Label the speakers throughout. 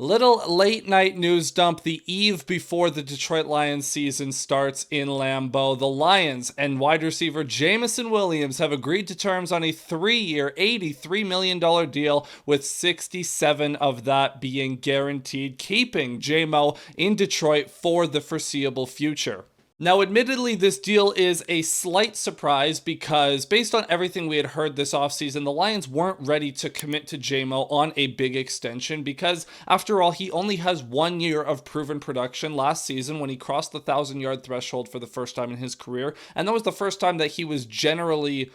Speaker 1: Little late night news dump the eve before the Detroit Lions season starts in Lambeau. The Lions and wide receiver Jameson Williams have agreed to terms on a 3-year, $83 million deal, with 67 of that being guaranteed, keeping JMO in Detroit for the foreseeable future. Now, admittedly, this deal is a slight surprise because based on everything we had heard this offseason, the Lions weren't ready to commit to JMO on a big extension because, after all, he only has 1 year of proven production last season when he crossed the 1,000-yard threshold for the first time in his career, and that was the first time that he was generally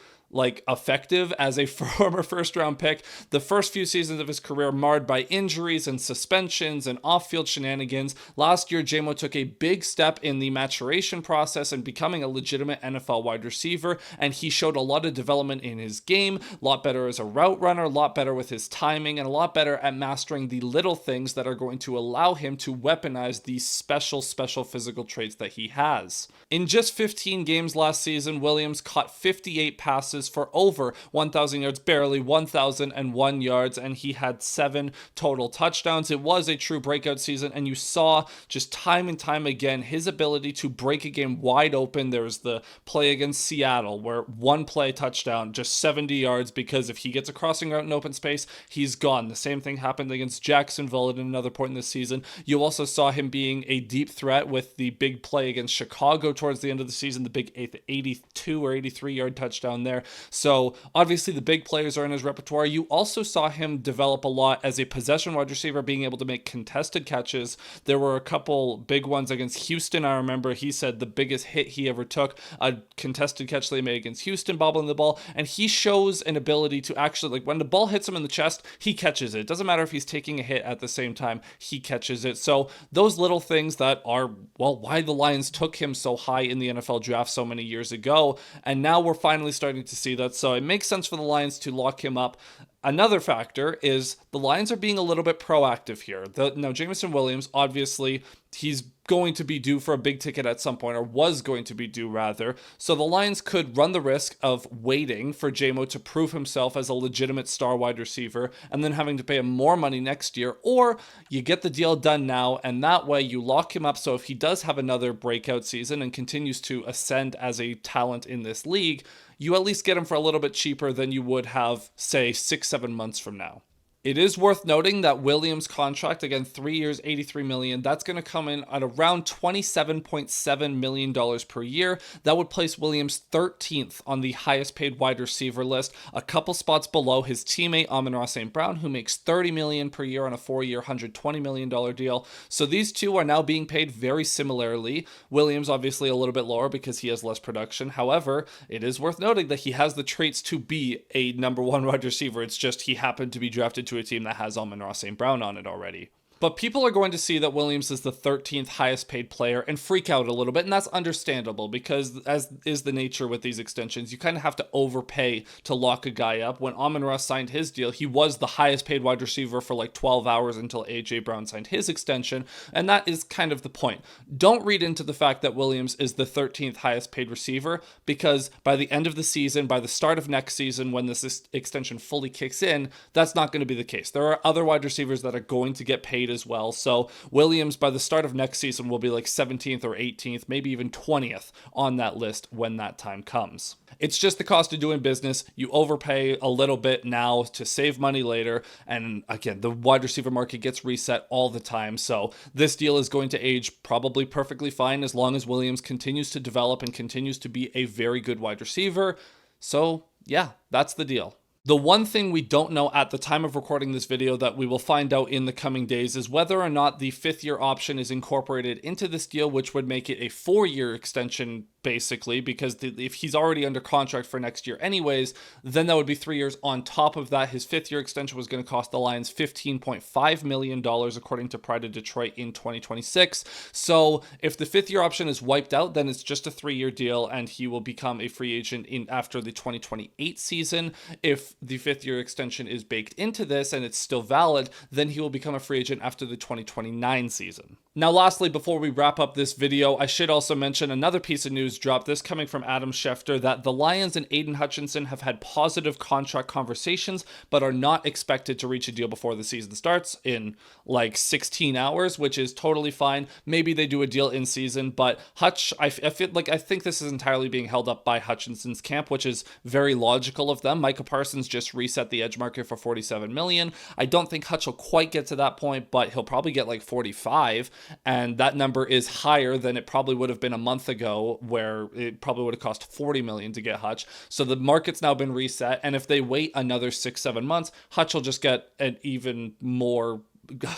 Speaker 1: effective as a former first round pick. The first few seasons of his career marred by injuries and suspensions and off-field shenanigans. Last year, JMO took a big step in the maturation process and becoming a legitimate NFL wide receiver, and he showed a lot of development in his game, a lot better as a route runner, a lot better with his timing, and a lot better at mastering the little things that are going to allow him to weaponize these special physical traits that he has. In just 15 games last season, Williams caught 58 passes for over 1,000 yards, barely 1,001 yards, and he had 7 total touchdowns. It was a true breakout season, and you saw just time and time again his ability to break a game wide open. There was the play against Seattle where one play touchdown, just 70 yards, because if he gets a crossing route in open space, he's gone. The same thing happened against Jacksonville at another point in this season. You also saw him being a deep threat with the big play against Chicago towards the end of the season, the big 82 or 83 yard touchdown there. So obviously the big players are in his repertoire. You also saw him develop a lot as a possession wide receiver, being able to make contested catches. There were a couple big ones against Houston. I remember he said the biggest hit he ever took, a contested catch they made against Houston, bobbling the ball, and he shows an ability to actually, when the ball hits him in the chest, he catches it. It doesn't matter if he's taking a hit at the same time, he catches it. So those little things that are, why the Lions took him so high in the NFL draft so many years ago, and now we're finally starting to see that. So it makes sense for the Lions to lock him up. Another factor is the Lions are being a little bit proactive here. Now, Jameson Williams, obviously, he's going to be due for a big ticket at some point, or was going to be due rather. So the Lions could run the risk of waiting for JMO to prove himself as a legitimate star wide receiver and then having to pay him more money next year, or you get the deal done now, and that way you lock him up so if he does have another breakout season and continues to ascend as a talent in this league, you at least get him for a little bit cheaper than you would have, say, 6-7 months from now. It is worth noting that Williams' contract, again, 3 years, $83 million, that's going to come in at around $27.7 million per year. That would place Williams 13th on the highest paid wide receiver list, a couple spots below his teammate Amon-Ra St. Brown, who makes $30 million per year on a 4-year, $120 million deal. So these two are now being paid very similarly. Williams obviously a little bit lower because he has less production. However, it is worth noting that he has the traits to be a number one wide receiver. It's just he happened to be drafted to a team that has Amon-Ra St. Brown on it already. But people are going to see that Williams is the 13th highest paid player and freak out a little bit, and that's understandable because, as is the nature with these extensions, you kind of have to overpay to lock a guy up. When Amon-Ra signed his deal, he was the highest paid wide receiver for like 12 hours until A.J. Brown signed his extension, and that is kind of the point. Don't read into the fact that Williams is the 13th highest paid receiver, because by the end of the season, by the start of next season, when this extension fully kicks in, that's not going to be the case. There are other wide receivers that are going to get paid as well. So Williams, by the start of next season, will be like 17th or 18th, maybe even 20th on that list when that time comes. It's just the cost of doing business. You overpay a little bit now to save money later. And again, the wide receiver market gets reset all the time. So this deal is going to age probably perfectly fine as long as Williams continues to develop and continues to be a very good wide receiver. So yeah, that's the deal. The one thing we don't know at the time of recording this video that we will find out in the coming days is whether or not the 5th-year option is incorporated into this deal, which would make it a 4-year extension basically, because if he's already under contract for next year anyways, then that would be 3 years on top of that. His 5th-year extension was going to cost the Lions $15.5 million, according to Pride of Detroit, in 2026. So if the 5th-year option is wiped out, then it's just a 3-year deal, and he will become a free agent after the 2028 season. If if the 5th-year extension is baked into this and it's still valid, then he will become a free agent after the 2029 season. Now, lastly, before we wrap up this video, I should also mention another piece of news drop, this coming from Adam Schefter, that the Lions and Aiden Hutchinson have had positive contract conversations, but are not expected to reach a deal before the season starts in like 16 hours, which is totally fine. Maybe they do a deal in season, but Hutch, I think this is entirely being held up by Hutchinson's camp, which is very logical of them. Micah Parsons just reset the edge market for $47 million. I don't think Hutch will quite get to that point, but he'll probably get like 45. And that number is higher than it probably would have been a month ago, where it probably would have cost $40 million to get Hutch. So the market's now been reset, and if they wait another 6-7 months, Hutch will just get an even more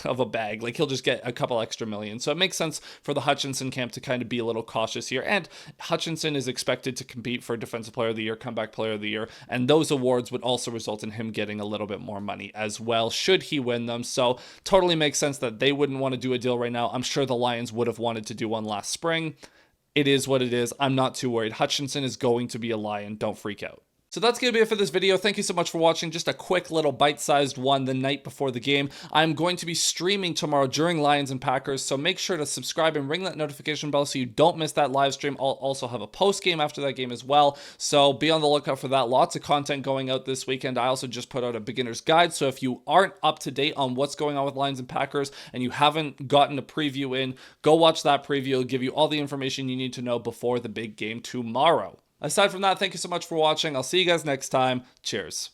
Speaker 1: of a bag. Like, he'll just get a couple extra million. So it makes sense for the Hutchinson camp to kind of be a little cautious here. And Hutchinson is expected to compete for Defensive Player of the Year, Comeback Player of the Year, and those awards would also result in him getting a little bit more money as well, should he win them. So totally makes sense that they wouldn't want to do a deal right now. I'm sure the Lions would have wanted to do one last spring. It is what it is. I'm not too worried. Hutchinson is going to be a Lion. Don't freak out. So that's going to be it for this video. Thank you so much for watching. Just a quick little bite-sized one the night before the game. I'm going to be streaming tomorrow during Lions and Packers, so make sure to subscribe and ring that notification bell so you don't miss that live stream. I'll also have a post-game after that game as well, so be on the lookout for that. Lots of content going out this weekend. I also just put out a beginner's guide, so if you aren't up to date on what's going on with Lions and Packers and you haven't gotten a preview in, go watch that preview. It'll give you all the information you need to know before the big game tomorrow. Aside from that, thank you so much for watching. I'll see you guys next time. Cheers.